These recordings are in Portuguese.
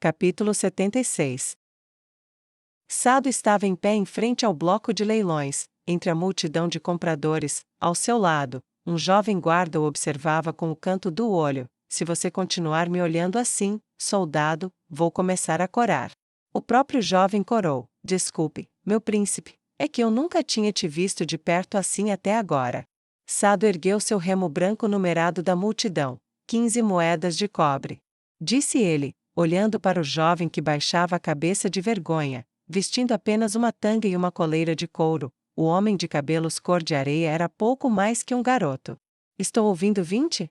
Capítulo 76. Sado estava em pé em frente ao bloco de leilões, entre a multidão de compradores. Ao seu lado, um jovem guarda o observava com o canto do olho. Se você continuar me olhando assim, soldado, vou começar a corar. O próprio jovem corou: desculpe, meu príncipe, é que eu nunca tinha te visto de perto assim até agora. Sado ergueu seu remo branco numerado da multidão. 15 moedas de cobre. Disse ele, olhando para o jovem que baixava a cabeça de vergonha, vestindo apenas uma tanga e uma coleira de couro. O homem de cabelos cor de areia era pouco mais que um garoto. Estou ouvindo 20?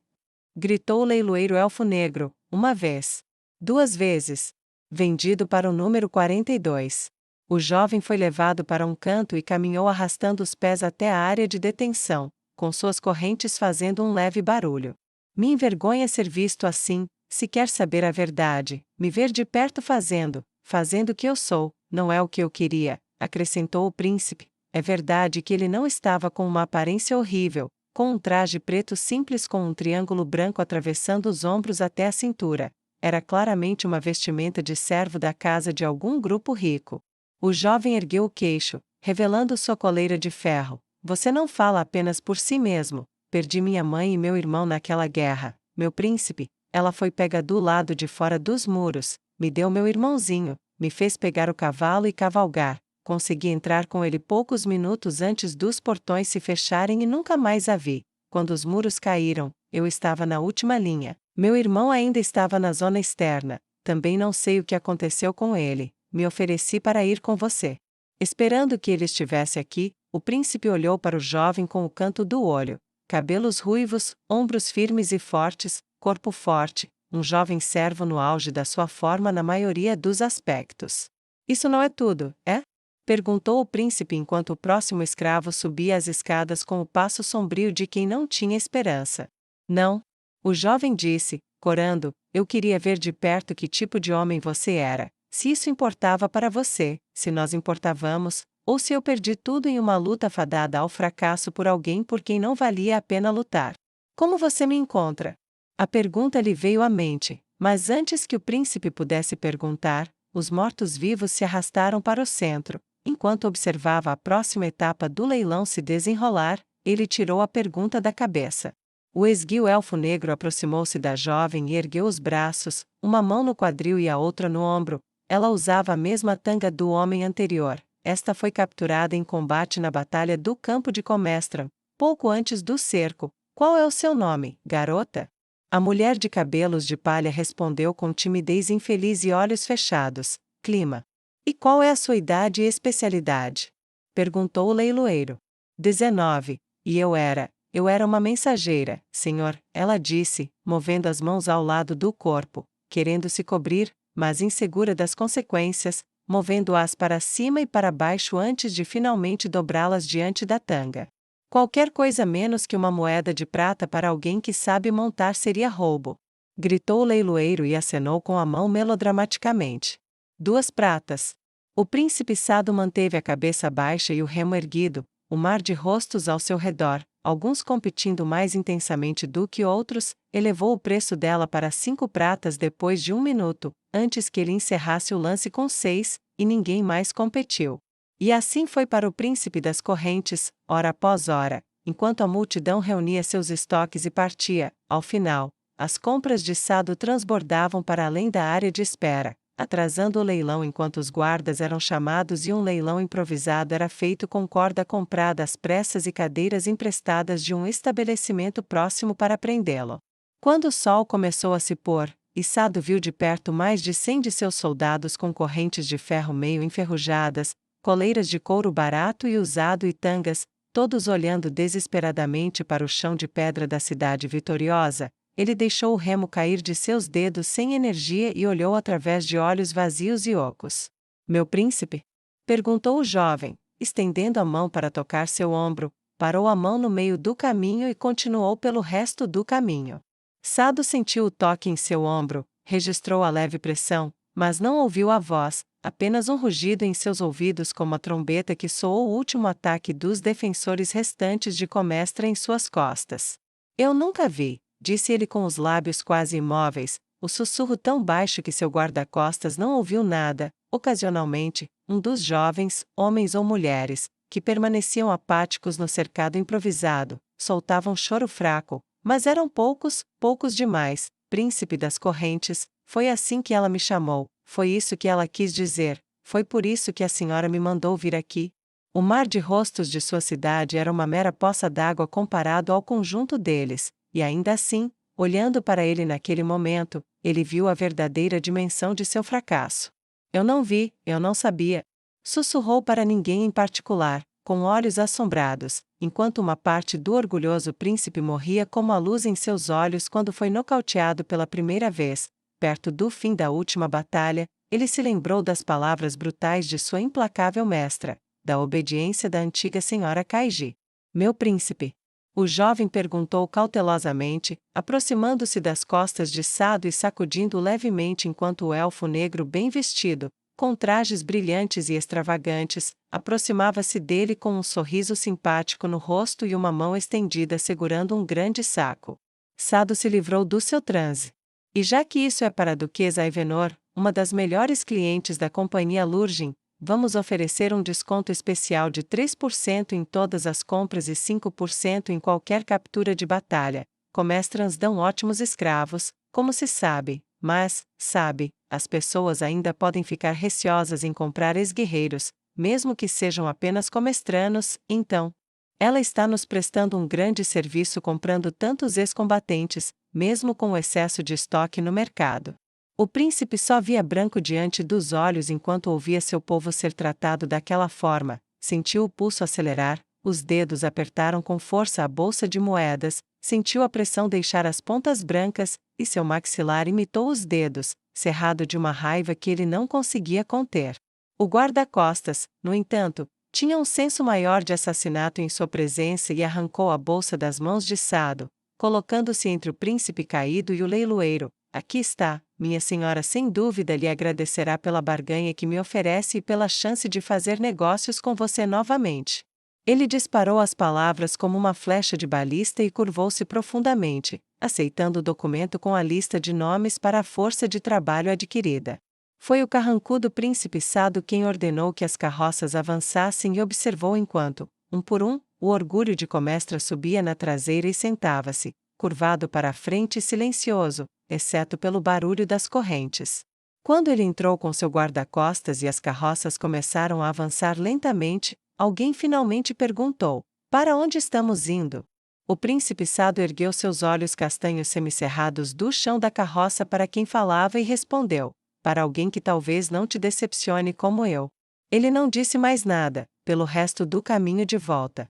Gritou o leiloeiro elfo negro, uma vez. 2 vezes. Vendido para o número 42. O jovem foi levado para um canto e caminhou arrastando os pés até a área de detenção, com suas correntes fazendo um leve barulho. Me envergonha ser visto assim. Se quer saber a verdade, me ver de perto fazendo o que eu sou, não é o que eu queria, acrescentou o príncipe. É verdade que ele não estava com uma aparência horrível, com um traje preto simples com um triângulo branco atravessando os ombros até a cintura. Era claramente uma vestimenta de servo da casa de algum grupo rico. O jovem ergueu o queixo, revelando sua coleira de ferro. Você não fala apenas por si mesmo. Perdi minha mãe e meu irmão naquela guerra, meu príncipe. Ela foi pega do lado de fora dos muros, me deu meu irmãozinho, me fez pegar o cavalo e cavalgar. Consegui entrar com ele poucos minutos antes dos portões se fecharem e nunca mais a vi. Quando os muros caíram, eu estava na última linha. Meu irmão ainda estava na zona externa. Também não sei o que aconteceu com ele. Me ofereci para ir com você. Esperando que ele estivesse aqui, o príncipe olhou para o jovem com o canto do olho. Cabelos ruivos, ombros firmes e fortes, corpo forte, um jovem servo no auge da sua forma na maioria dos aspectos. Isso não é tudo, é? Perguntou o príncipe enquanto o próximo escravo subia as escadas com o passo sombrio de quem não tinha esperança. Não. O jovem disse, corando, eu queria ver de perto que tipo de homem você era, se isso importava para você, se nós importávamos, ou se eu perdi tudo em uma luta fadada ao fracasso por alguém por quem não valia a pena lutar. Como você me encontra? A pergunta lhe veio à mente, mas antes que o príncipe pudesse perguntar, os mortos-vivos se arrastaram para o centro. Enquanto observava a próxima etapa do leilão se desenrolar, ele tirou a pergunta da cabeça. O esguio elfo negro aproximou-se da jovem e ergueu os braços, uma mão no quadril e a outra no ombro. Ela usava a mesma tanga do homem anterior. Esta foi capturada em combate na Batalha do Campo de Comestran, pouco antes do cerco. Qual é o seu nome, garota? A mulher de cabelos de palha respondeu com timidez infeliz e olhos fechados. Clima. E qual é a sua idade e especialidade? Perguntou o leiloeiro. 19. E eu era uma mensageira, senhor, ela disse, movendo as mãos ao lado do corpo, querendo se cobrir, mas insegura das consequências, movendo-as para cima e para baixo antes de finalmente dobrá-las diante da tanga. Qualquer coisa menos que uma moeda de prata para alguém que sabe montar seria roubo. Gritou o leiloeiro e acenou com a mão melodramaticamente. 2 pratas. O príncipe Sado manteve a cabeça baixa e o remo erguido, o mar de rostos ao seu redor, alguns competindo mais intensamente do que outros, elevou o preço dela para 5 pratas depois de 1 minuto, antes que ele encerrasse o lance com 6, e ninguém mais competiu. E assim foi para o príncipe das correntes, hora após hora, enquanto a multidão reunia seus estoques e partia. Ao final, as compras de Sado transbordavam para além da área de espera, atrasando o leilão enquanto os guardas eram chamados e um leilão improvisado era feito com corda comprada às pressas e cadeiras emprestadas de um estabelecimento próximo para prendê-lo. Quando o sol começou a se pôr, e Sado viu de perto mais de 100 de seus soldados com correntes de ferro meio enferrujadas, coleiras de couro barato e usado e tangas, todos olhando desesperadamente para o chão de pedra da cidade vitoriosa, ele deixou o remo cair de seus dedos sem energia e olhou através de olhos vazios e ocos. Meu príncipe? Perguntou o jovem, estendendo a mão para tocar seu ombro, parou a mão no meio do caminho e continuou pelo resto do caminho. Sado sentiu o toque em seu ombro, registrou a leve pressão, mas não ouviu a voz, apenas um rugido em seus ouvidos como a trombeta que soou o último ataque dos defensores restantes de Comestra em suas costas. Eu nunca vi, disse ele com os lábios quase imóveis, o sussurro tão baixo que seu guarda-costas não ouviu nada. Ocasionalmente, um dos jovens, homens ou mulheres, que permaneciam apáticos no cercado improvisado, soltava um choro fraco, mas eram poucos, poucos demais. Príncipe das correntes, foi assim que ela me chamou, foi isso que ela quis dizer, foi por isso que a senhora me mandou vir aqui. O mar de rostos de sua cidade era uma mera poça d'água comparado ao conjunto deles, e ainda assim, olhando para ele naquele momento, ele viu a verdadeira dimensão de seu fracasso. Eu não vi, eu não sabia. Sussurrou para ninguém em particular, com olhos assombrados, enquanto uma parte do orgulhoso príncipe morria como a luz em seus olhos quando foi nocauteado pela primeira vez. Perto do fim da última batalha, ele se lembrou das palavras brutais de sua implacável mestra, da obediência da antiga senhora Kaiji. Meu príncipe? O jovem perguntou cautelosamente, aproximando-se das costas de Sado e sacudindo levemente enquanto o elfo negro bem vestido, com trajes brilhantes e extravagantes, aproximava-se dele com um sorriso simpático no rosto e uma mão estendida segurando um grande saco. Sado se livrou do seu transe. E já que isso é para a Duquesa Aivenor, uma das melhores clientes da companhia Lurgin, vamos oferecer um desconto especial de 3% em todas as compras e 5% em qualquer captura de batalha. Comestrans dão ótimos escravos, como se sabe, mas, sabe, as pessoas ainda podem ficar receosas em comprar ex-guerreiros, mesmo que sejam apenas comestranos, então. Ela está nos prestando um grande serviço comprando tantos ex-combatentes, mesmo com o excesso de estoque no mercado. O príncipe só via branco diante dos olhos enquanto ouvia seu povo ser tratado daquela forma, sentiu o pulso acelerar, os dedos apertaram com força a bolsa de moedas, sentiu a pressão deixar as pontas brancas, e seu maxilar imitou os dedos, cerrado de uma raiva que ele não conseguia conter. O guarda-costas, no entanto, tinha um senso maior de assassinato em sua presença e arrancou a bolsa das mãos de Sado, colocando-se entre o príncipe caído e o leiloeiro. Aqui está, minha senhora sem dúvida lhe agradecerá pela barganha que me oferece e pela chance de fazer negócios com você novamente. Ele disparou as palavras como uma flecha de balista e curvou-se profundamente, aceitando o documento com a lista de nomes para a força de trabalho adquirida. Foi o carrancudo príncipe Sado quem ordenou que as carroças avançassem e observou enquanto, um por um, o orgulho de Comestra subia na traseira e sentava-se, curvado para a frente e silencioso, exceto pelo barulho das correntes. Quando ele entrou com seu guarda-costas e as carroças começaram a avançar lentamente, alguém finalmente perguntou: para onde estamos indo? O príncipe Sado ergueu seus olhos castanhos semicerrados do chão da carroça para quem falava e respondeu: para alguém que talvez não te decepcione como eu. Ele não disse mais nada, pelo resto do caminho de volta.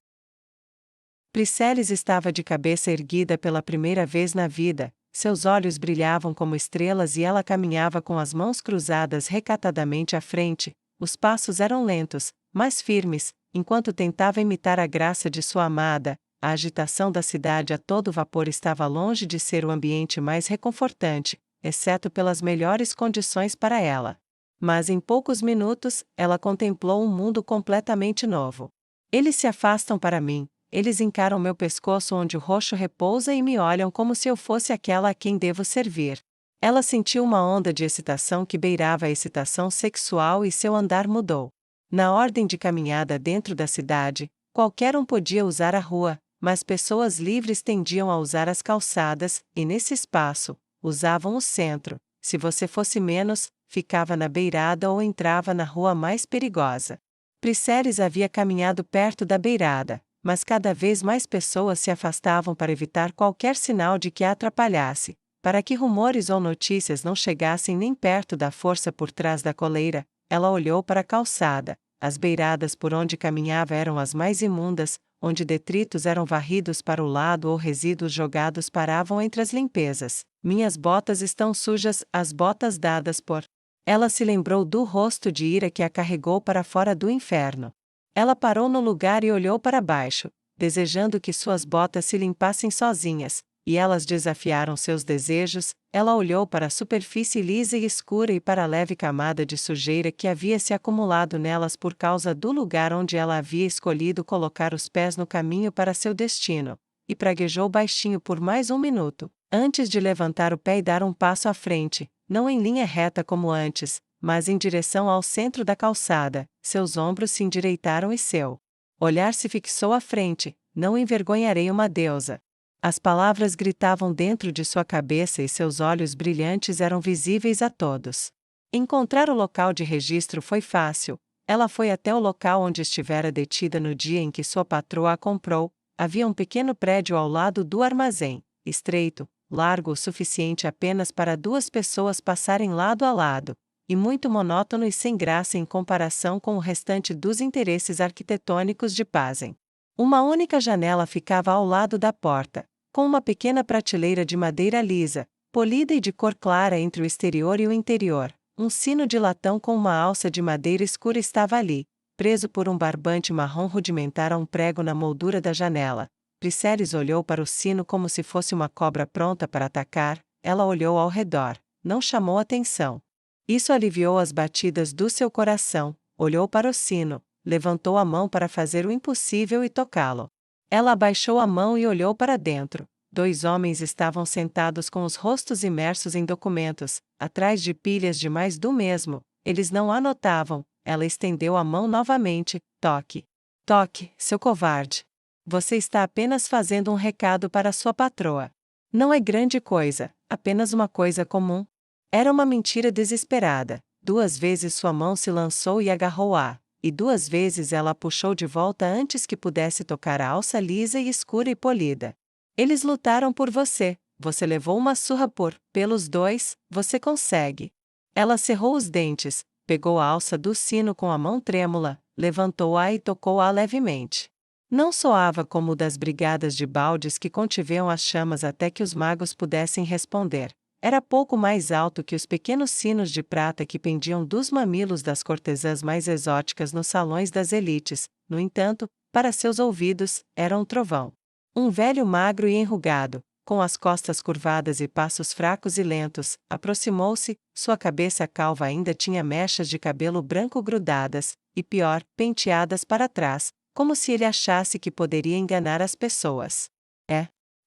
Priscelis estava de cabeça erguida pela primeira vez na vida, seus olhos brilhavam como estrelas e ela caminhava com as mãos cruzadas recatadamente à frente, os passos eram lentos, mas firmes, enquanto tentava imitar a graça de sua amada. A agitação da cidade a todo vapor estava longe de ser o ambiente mais reconfortante, exceto pelas melhores condições para ela. Mas em poucos minutos, ela contemplou um mundo completamente novo. Eles se afastam para mim, eles encaram meu pescoço onde o roxo repousa e me olham como se eu fosse aquela a quem devo servir. Ela sentiu uma onda de excitação que beirava a excitação sexual e seu andar mudou. Na ordem de caminhada dentro da cidade, qualquer um podia usar a rua, mas pessoas livres tendiam a usar as calçadas, e nesse espaço, usavam o centro. Se você fosse menos, ficava na beirada ou entrava na rua mais perigosa. Priscelis havia caminhado perto da beirada, mas cada vez mais pessoas se afastavam para evitar qualquer sinal de que a atrapalhasse, para que rumores ou notícias não chegassem nem perto da força por trás da coleira. Ela olhou para a calçada. As beiradas por onde caminhava eram as mais imundas, onde detritos eram varridos para o lado ou resíduos jogados paravam entre as limpezas. Minhas botas estão sujas, as botas dadas por... Ela se lembrou do rosto de ira que a carregou para fora do inferno. Ela parou no lugar e olhou para baixo, desejando que suas botas se limpassem sozinhas, e elas desafiaram seus desejos. Ela olhou para a superfície lisa e escura e para a leve camada de sujeira que havia se acumulado nelas por causa do lugar onde ela havia escolhido colocar os pés no caminho para seu destino, e praguejou baixinho por mais um minuto. Antes de levantar o pé e dar um passo à frente, não em linha reta como antes, mas em direção ao centro da calçada, seus ombros se endireitaram e seu olhar se fixou à frente: não envergonharei uma deusa. As palavras gritavam dentro de sua cabeça e seus olhos brilhantes eram visíveis a todos. Encontrar o local de registro foi fácil. Ela foi até o local onde estivera detida no dia em que sua patroa a comprou. Havia um pequeno prédio ao lado do armazém, estreito, largo o suficiente apenas para duas pessoas passarem lado a lado, e muito monótono e sem graça em comparação com o restante dos interesses arquitetônicos de Pazen. Uma única janela ficava ao lado da porta, com uma pequena prateleira de madeira lisa, polida e de cor clara entre o exterior e o interior. Um sino de latão com uma alça de madeira escura estava ali, preso por um barbante marrom rudimentar a um prego na moldura da janela. Priscillis olhou para o sino como se fosse uma cobra pronta para atacar. Ela olhou ao redor. Não chamou atenção. Isso aliviou as batidas do seu coração. Olhou para o sino, levantou a mão para fazer o impossível e tocá-lo. Ela abaixou a mão e olhou para dentro. Dois homens estavam sentados com os rostos imersos em documentos, atrás de pilhas de mais do mesmo. Eles não anotavam. Ela estendeu a mão novamente. Toque. Toque, seu covarde. Você está apenas fazendo um recado para sua patroa. Não é grande coisa, apenas uma coisa comum. Era uma mentira desesperada. 2 vezes sua mão se lançou e agarrou-a, e 2 vezes ela a puxou de volta antes que pudesse tocar a alça lisa e escura e polida. Eles lutaram por você. Você levou uma surra pelos dois. Você consegue. Ela cerrou os dentes, pegou a alça do sino com a mão trêmula, levantou-a e tocou-a levemente. Não soava como o das brigadas de baldes que contiveram as chamas até que os magos pudessem responder. Era pouco mais alto que os pequenos sinos de prata que pendiam dos mamilos das cortesãs mais exóticas nos salões das elites. No entanto, para seus ouvidos, era um trovão. Um velho magro e enrugado, com as costas curvadas e passos fracos e lentos, aproximou-se. Sua cabeça calva ainda tinha mechas de cabelo branco grudadas, e pior, penteadas para trás, como se ele achasse que poderia enganar as pessoas.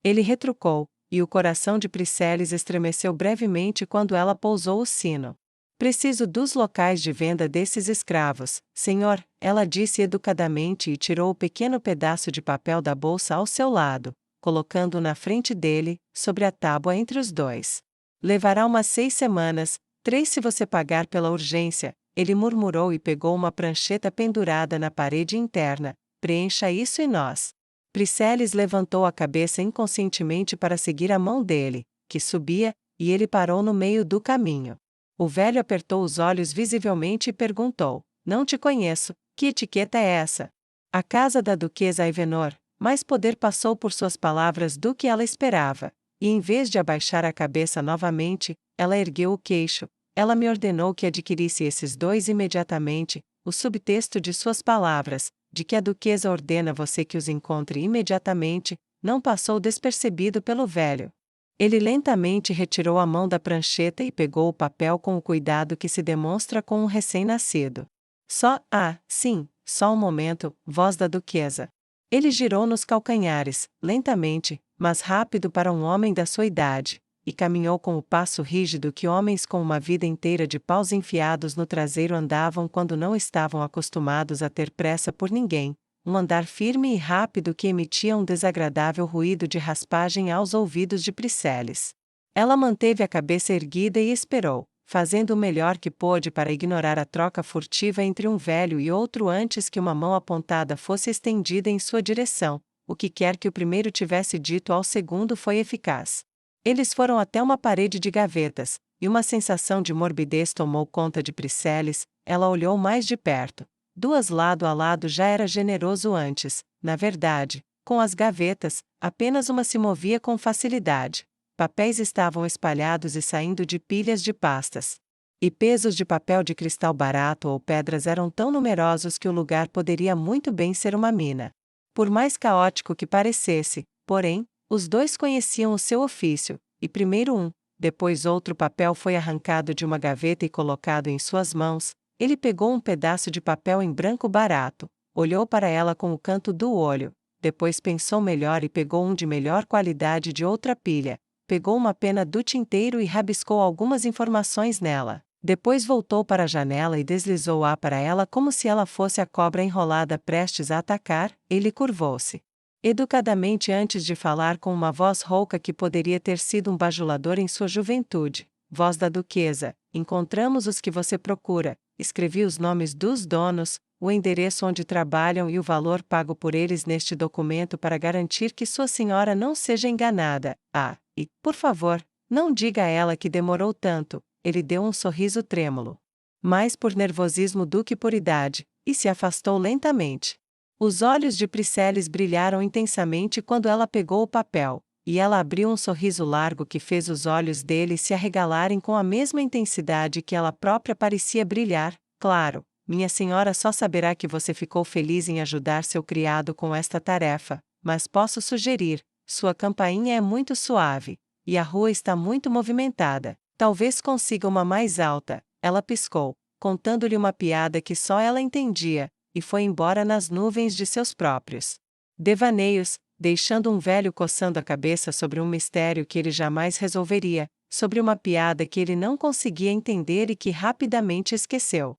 Ele retrucou, e o coração de Priscillis estremeceu brevemente quando ela pousou o sino. Preciso dos locais de venda desses escravos, senhor, ela disse educadamente e tirou o pequeno pedaço de papel da bolsa ao seu lado, colocando-o na frente dele, sobre a tábua entre os dois. Levará umas 6 semanas, 3 se você pagar pela urgência, ele murmurou e pegou uma prancheta pendurada na parede interna. Preencha isso e nós. Priscillis levantou a cabeça inconscientemente para seguir a mão dele, que subia, e ele parou no meio do caminho. O velho apertou os olhos visivelmente e perguntou: não te conheço, que etiqueta é essa? A casa da duquesa Ivenor. Mais poder passou por suas palavras do que ela esperava, e em vez de abaixar a cabeça novamente, ela ergueu o queixo. Ela me ordenou que adquirisse esses 2 imediatamente. O subtexto de suas palavras, de que a duquesa ordena você que os encontre imediatamente, não passou despercebido pelo velho. Ele lentamente retirou a mão da prancheta e pegou o papel com o cuidado que se demonstra com um recém-nascido. Sim, só um momento, voz da duquesa. Ele girou nos calcanhares, lentamente, mas rápido para um homem da sua idade, e caminhou com o passo rígido que homens com uma vida inteira de paus enfiados no traseiro andavam quando não estavam acostumados a ter pressa por ninguém, um andar firme e rápido que emitia um desagradável ruído de raspagem aos ouvidos de Priscillis. Ela manteve a cabeça erguida e esperou, fazendo o melhor que pôde para ignorar a troca furtiva entre um velho e outro antes que uma mão apontada fosse estendida em sua direção. O que quer que o primeiro tivesse dito ao segundo foi eficaz. Eles foram até uma parede de gavetas, e uma sensação de morbidez tomou conta de Priscillis. Ela olhou mais de perto. 2 lado a lado já era generoso antes. Na verdade, com as gavetas, apenas uma se movia com facilidade. Papéis estavam espalhados e saindo de pilhas de pastas. E pesos de papel de cristal barato ou pedras eram tão numerosos que o lugar poderia muito bem ser uma mina. Por mais caótico que parecesse, porém, os 2 conheciam o seu ofício, e primeiro um, depois outro papel foi arrancado de uma gaveta e colocado em suas mãos. Ele pegou um pedaço de papel em branco barato, olhou para ela com o canto do olho, depois pensou melhor e pegou um de melhor qualidade de outra pilha. pegou uma pena do tinteiro e rabiscou algumas informações nela. Depois voltou para a janela e deslizou-a para ela como se ela fosse a cobra enrolada prestes a atacar. Ele curvou-se educadamente antes de falar com uma voz rouca que poderia ter sido um bajulador em sua juventude. Voz da duquesa: encontramos os que você procura. Escrevi os nomes dos donos, o endereço onde trabalham e o valor pago por eles neste documento para garantir que sua senhora não seja enganada. Ah, e, por favor, não diga a ela que demorou tanto. Ele deu um sorriso trêmulo, mais por nervosismo do que por idade, e se afastou lentamente. Os olhos de Priscillis brilharam intensamente quando ela pegou o papel, e ela abriu um sorriso largo que fez os olhos dele se arregalarem com a mesma intensidade que ela própria parecia brilhar. Claro, minha senhora só saberá que você ficou feliz em ajudar seu criado com esta tarefa, mas posso sugerir: sua campainha é muito suave, e a rua está muito movimentada. Talvez consiga uma mais alta. Ela piscou, contando-lhe uma piada que só ela entendia, e foi embora nas nuvens de seus próprios devaneios, deixando um velho coçando a cabeça sobre um mistério que ele jamais resolveria, sobre uma piada que ele não conseguia entender e que rapidamente esqueceu.